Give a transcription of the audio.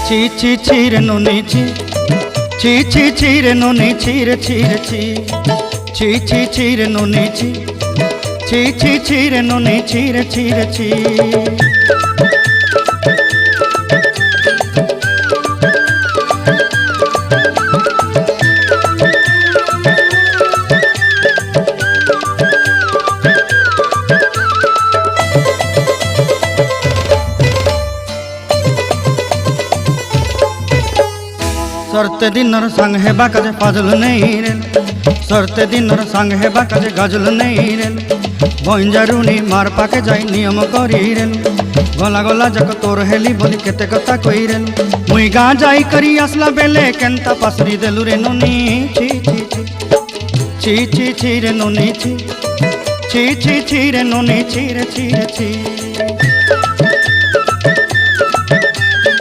ছি ছি ছি রে নুনি ছি, ছি ছি ছি রে নুনি ছি রে ছি রে ছি, ছি ছি ছি রে নুনি ছি, ছি ছি ছি রে নুনি ছি রে ছি রে ছি। सरते दिनर संग हेबा काजे फाजल नहीं रेल, सरते दिनर संग हेबा काजे गाजल नहीं रेल, बंजारुनी मार पाके जाई नियम करी रेल, गला गला जक तोर हेली बोली केते कथा कई रेल, मुई गा जाई करी आसला बेले केंता पासरी देलु रे नुनी छी छी छी, छी छी छी रे नुनी छी, छी छी छी रे नुनी छी रे छी रे छी।